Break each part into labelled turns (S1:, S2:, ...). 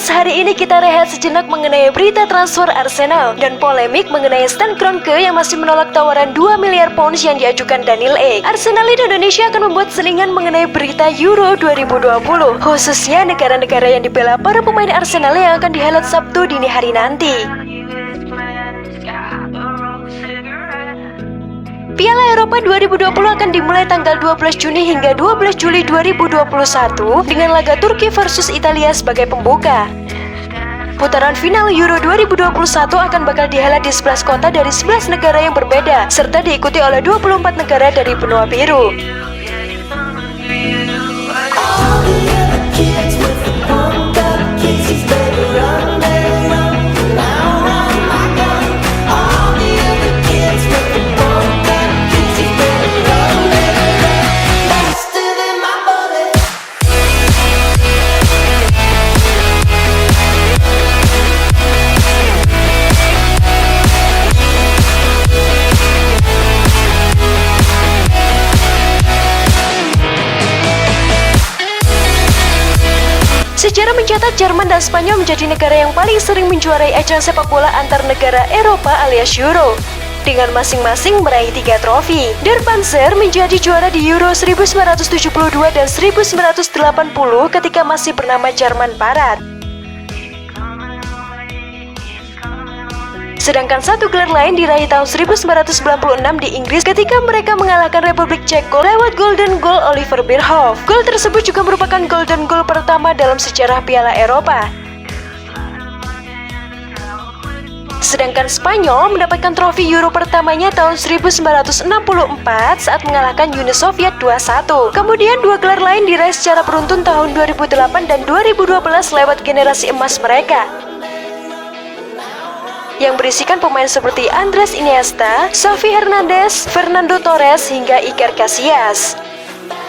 S1: Fans, hari ini kita rehat sejenak mengenai berita transfer Arsenal dan polemik mengenai Stan Kroenke yang masih menolak tawaran 2 miliar pounds yang diajukan Daniel Ek. Arsenal di Indonesia akan membuat selingan mengenai berita Euro 2020, khususnya negara-negara yang dibela para pemain Arsenal yang akan dihelat Sabtu dini hari nanti. Piala Eropa 2020 akan dimulai tanggal 12 Juni hingga 12 Juli 2021 dengan laga Turki versus Italia sebagai pembuka. Putaran final Euro 2021 akan bakal dihelat di 11 kota dari 11 negara yang berbeda, serta diikuti oleh 24 negara dari benua biru. Sejarah mencatat Jerman dan Spanyol menjadi negara yang paling sering menjuarai ajang sepak bola antar negara Eropa alias Euro, dengan masing-masing meraih 3 trofi. Der Panzer menjadi juara di Euro 1972 dan 1980 ketika masih bernama Jerman Barat. Sedangkan satu gelar lain diraih tahun 1996 di Inggris ketika mereka mengalahkan Republik Ceko lewat golden goal Oliver Bierhoff. Gol tersebut juga merupakan golden goal pertama dalam sejarah Piala Eropa. Sedangkan Spanyol mendapatkan trofi Euro pertamanya tahun 1964 saat mengalahkan Uni Soviet 2-1. Kemudian 2 gelar lain diraih secara beruntun tahun 2008 dan 2012 lewat generasi emas mereka, yang berisikan pemain seperti Andres Iniesta, Xavi Hernandez, Fernando Torres, hingga Iker Casillas.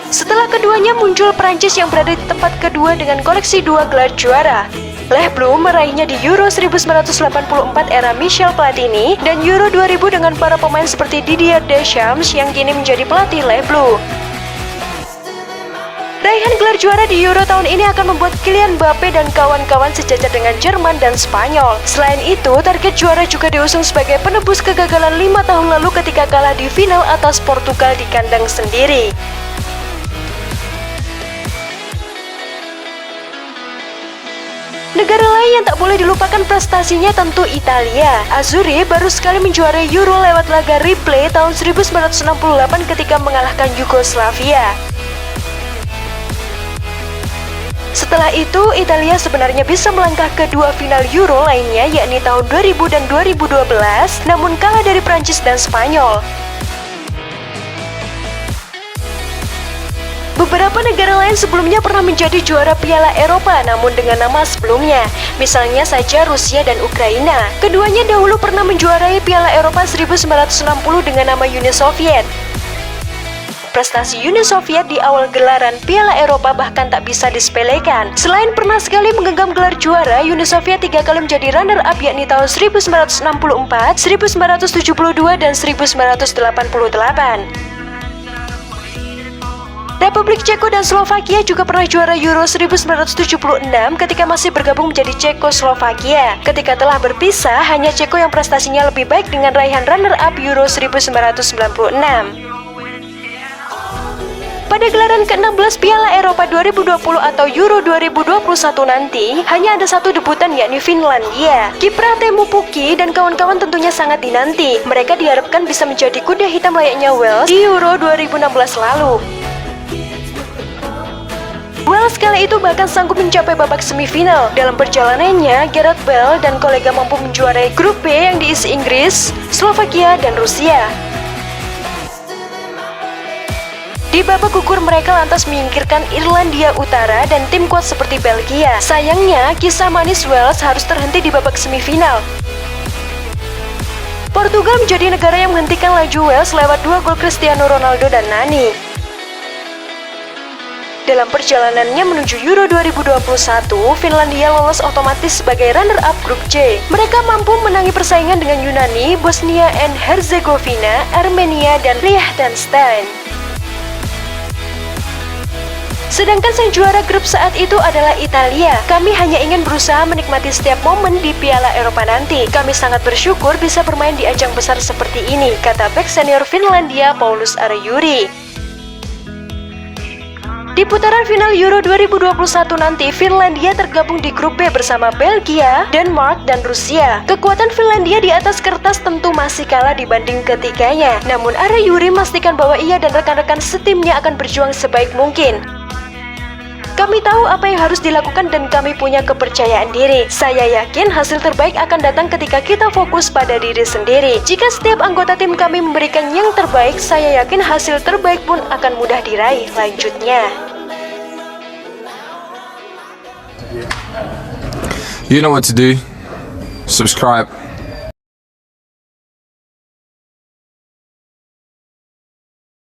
S1: Setelah keduanya muncul Prancis yang berada di tempat kedua dengan koleksi 2 gelar juara. Les Bleus meraihnya di Euro 1984 era Michel Platini dan Euro 2000 dengan para pemain seperti Didier Deschamps yang kini menjadi pelatih Les Bleus. Raihan gelar juara di Euro tahun ini akan membuat Kylian Mbappe dan kawan-kawan sejajar dengan Jerman dan Spanyol. Selain itu, target juara juga diusung sebagai penebus kegagalan 5 tahun lalu ketika kalah di final atas Portugal di kandang sendiri. Negara lain yang tak boleh dilupakan prestasinya tentu Italia. Azzurri baru sekali menjuarai Euro lewat laga replay tahun 1968 ketika mengalahkan Yugoslavia. Setelah itu, Italia sebenarnya bisa melangkah ke 2 final Euro lainnya, yakni tahun 2000 dan 2012, namun kalah dari Prancis dan Spanyol. Beberapa negara lain sebelumnya pernah menjadi juara Piala Eropa, namun dengan nama sebelumnya. Misalnya saja Rusia dan Ukraina. Keduanya dahulu pernah menjuarai Piala Eropa 1960 dengan nama Uni Soviet. Prestasi Uni Soviet di awal gelaran Piala Eropa bahkan tak bisa disepelekan. Selain pernah sekali menggenggam gelar juara, Uni Soviet 3 kali menjadi runner-up yakni tahun 1964, 1972, dan 1988. Republik Ceko dan Slovakia juga pernah juara Euro 1976 ketika masih bergabung menjadi Cekoslovakia. Ketika telah berpisah, hanya Ceko yang prestasinya lebih baik dengan raihan runner-up Euro 1996. Pada gelaran ke-16 Piala Eropa 2020 atau Euro 2021 nanti, hanya ada satu debutan yakni Finlandia. Kiprah Teemu Pukki dan kawan-kawan tentunya sangat dinanti. Mereka diharapkan bisa menjadi kuda hitam layaknya Wales di Euro 2016 lalu. Wales kala itu bahkan sanggup mencapai babak semifinal. Dalam perjalanannya, Gareth Bale dan kolega mampu menjuarai grup B yang diisi Inggris, Slovakia, dan Rusia. Di babak gugur mereka lantas menyingkirkan Irlandia Utara dan tim kuat seperti Belgia. Sayangnya, kisah manis Wales harus terhenti di babak semifinal. Portugal menjadi negara yang menghentikan laju Wales lewat 2 gol Cristiano Ronaldo dan Nani. Dalam perjalanannya menuju Euro 2021, Finlandia lolos otomatis sebagai runner-up grup C. Mereka mampu menangi persaingan dengan Yunani, Bosnia and Herzegovina, Armenia, dan Liechtenstein. Sedangkan sang juara grup saat itu adalah Italia. Kami hanya ingin berusaha menikmati setiap momen di Piala Eropa nanti. Kami sangat bersyukur bisa bermain di ajang besar seperti ini, kata bek senior Finlandia Paulus Arajuri. Di putaran final Euro 2021 nanti, Finlandia tergabung di grup B bersama Belgia, Denmark, dan Rusia. Kekuatan Finlandia di atas kertas tentu masih kalah dibanding ketiganya. Namun Arajuri memastikan bahwa ia dan rekan-rekan setimnya akan berjuang sebaik mungkin. Kami tahu apa yang harus dilakukan dan kami punya kepercayaan diri. Saya yakin hasil terbaik akan datang ketika kita fokus pada diri sendiri. Jika setiap anggota tim kami memberikan yang terbaik, saya yakin hasil terbaik pun akan mudah diraih, lanjutnya.
S2: You know what to do. Subscribe.